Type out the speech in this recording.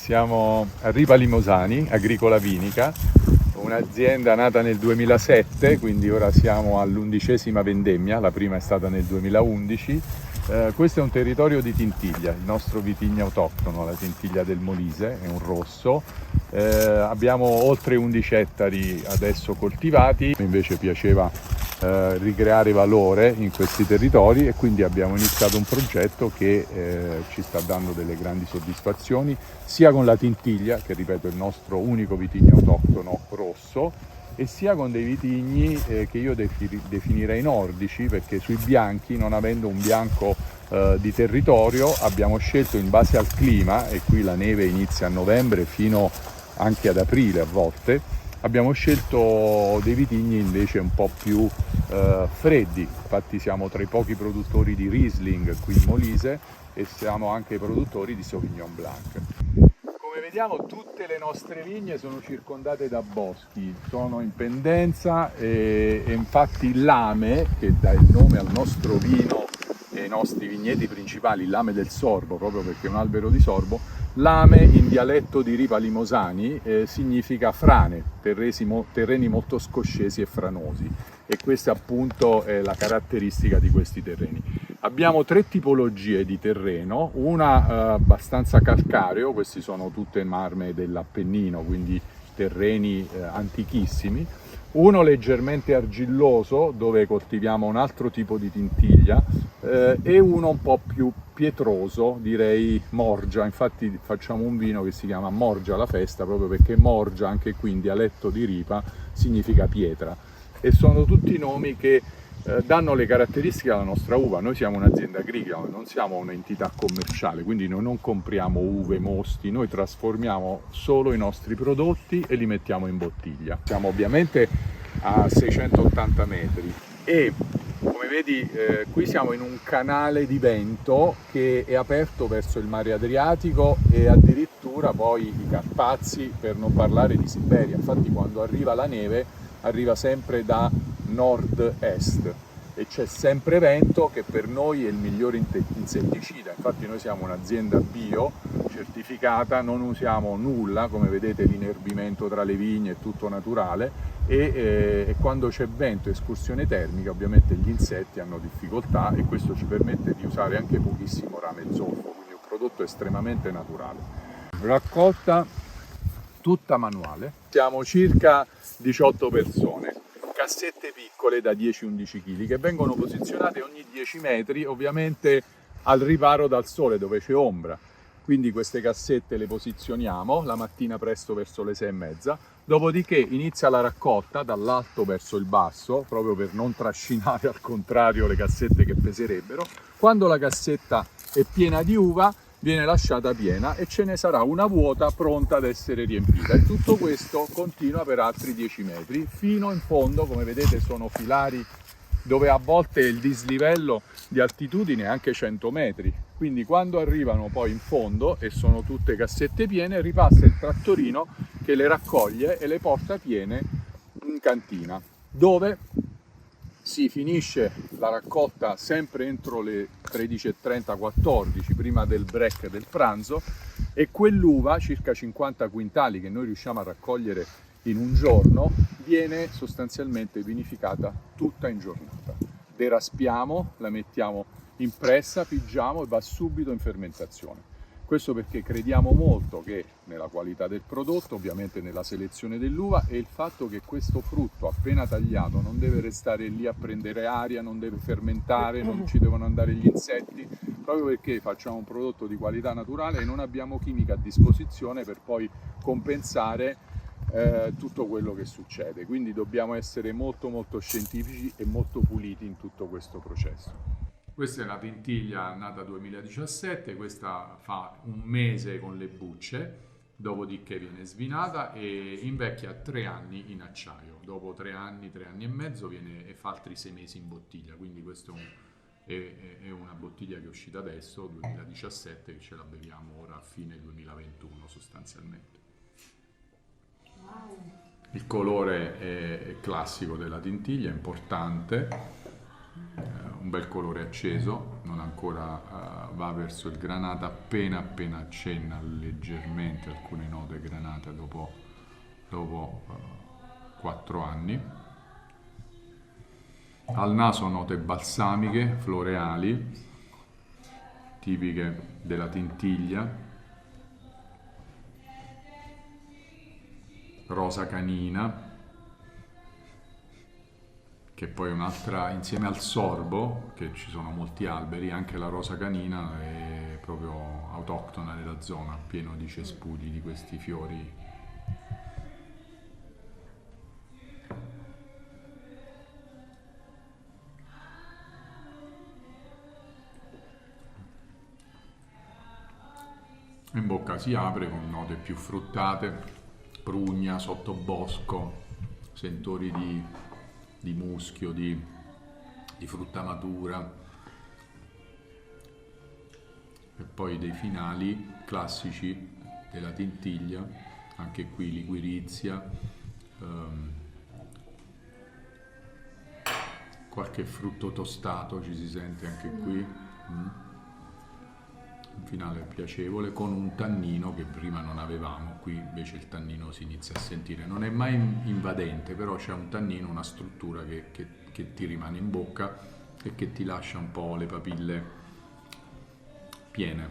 Siamo a Ripa Limosani, Agricola Vinica, un'azienda nata nel 2007, quindi ora siamo all'11ª vendemmia, la prima è stata nel 2011. Questo è un territorio di tintiglia, il nostro vitigno autoctono, la tintiglia del Molise, è un rosso. Abbiamo oltre 11 ettari adesso coltivati, invece piaceva ricreare valore in questi territori e quindi abbiamo iniziato un progetto che ci sta dando delle grandi soddisfazioni, sia con la tintiglia, che ripeto è il nostro unico vitigno autoctono rosso, e sia con dei vitigni che io definirei nordici, perché sui bianchi, non avendo un bianco di territorio, abbiamo scelto in base al clima, e qui la neve inizia a novembre fino anche ad aprile a volte, abbiamo scelto dei vitigni invece un po' più freddi. Infatti siamo tra i pochi produttori di Riesling qui in Molise e siamo anche produttori di Sauvignon Blanc. Come vediamo, tutte le nostre vigne sono circondate da boschi, sono in pendenza e infatti il lame, che dà il nome al nostro vino e ai nostri vigneti principali, il lame del sorbo, proprio perché è un albero di sorbo, lame in dialetto di Ripa Limosani significa frane, terreni molto scoscesi e franosi, e questa appunto è la caratteristica di questi terreni. Abbiamo tre tipologie di terreno, una abbastanza calcareo, questi sono tutte marme dell'Appennino, quindi terreni antichissimi, uno leggermente argilloso dove coltiviamo un altro tipo di tintiglia e uno un po' più pietroso, direi Morgia. Infatti facciamo un vino che si chiama Morgia alla festa, proprio perché Morgia, anche qui in dialetto di Ripa, significa pietra, e sono tutti nomi che danno le caratteristiche alla nostra uva. Noi siamo un'azienda agricola, non siamo un'entità commerciale, quindi noi non compriamo uve, mosti, noi trasformiamo solo i nostri prodotti e li mettiamo in bottiglia. Siamo ovviamente a 680 metri e come vedi qui siamo in un canale di vento che è aperto verso il mare Adriatico e addirittura poi i Carpazi, per non parlare di Siberia. Infatti quando arriva la neve arriva sempre da nord-est e c'è sempre vento, che per noi è il migliore insetticida. Infatti noi siamo un'azienda bio certificata, non usiamo nulla, come vedete l'inerbimento tra le vigne è tutto naturale e quando c'è vento e escursione termica ovviamente gli insetti hanno difficoltà, e questo ci permette di usare anche pochissimo rame zolfo, quindi un prodotto estremamente naturale. Raccolta tutta manuale, siamo circa 18 persone, cassette piccole da 10-11 kg che vengono posizionate ogni 10 metri, ovviamente al riparo dal sole dove c'è ombra. Quindi queste cassette le posizioniamo la mattina presto verso le 6:30, dopodiché inizia la raccolta dall'alto verso il basso, proprio per non trascinare al contrario le cassette che peserebbero. Quando la cassetta è piena di uva viene lasciata piena e ce ne sarà una vuota pronta ad essere riempita, e tutto questo continua per altri 10 metri fino in fondo. Come vedete sono filari dove a volte il dislivello di altitudine è anche 100 metri, quindi quando arrivano poi in fondo e sono tutte cassette piene ripassa il trattorino che le raccoglie e le porta piene in cantina, dove si finisce la raccolta sempre entro le 13:30-14, prima del break del pranzo, e quell'uva, circa 50 quintali che noi riusciamo a raccogliere in un giorno, viene sostanzialmente vinificata tutta in giornata. Deraspiamo, la mettiamo in pressa, pigiamo e va subito in fermentazione. Questo perché crediamo molto che nella qualità del prodotto, ovviamente nella selezione dell'uva, e il fatto che questo frutto appena tagliato non deve restare lì a prendere aria, non deve fermentare, non ci devono andare gli insetti, proprio perché facciamo un prodotto di qualità naturale e non abbiamo chimica a disposizione per poi compensare tutto quello che succede. Quindi dobbiamo essere molto scientifici e molto puliti in tutto questo processo. Questa è la tintiglia nata 2017, questa fa un mese con le bucce, dopodiché viene svinata e invecchia 3 anni in acciaio. Dopo 3 anni e mezzo e fa altri 6 mesi in bottiglia, quindi questa è una bottiglia che è uscita adesso, 2017, che ce la beviamo ora a fine 2021 sostanzialmente. Il colore è classico della tintiglia, è importante. un bel colore acceso, non ancora va verso il granata, appena accenna leggermente alcune note granata dopo 4 anni. Al naso note balsamiche, floreali, tipiche della Tintiglia, rosa canina, che poi è un'altra, insieme al sorbo, che ci sono molti alberi, anche la rosa canina è proprio autoctona della zona, pieno di cespugli di questi fiori. In bocca si apre con note più fruttate, prugna, sottobosco, sentori di muschio, di frutta matura, e poi dei finali classici della Tintiglia, anche qui liquirizia, qualche frutto tostato ci si sente anche qui. Un finale piacevole con un tannino che prima non avevamo, qui invece il tannino si inizia a sentire, non è mai invadente, però c'è un tannino, una struttura che ti rimane in bocca e che ti lascia un po' le papille piene.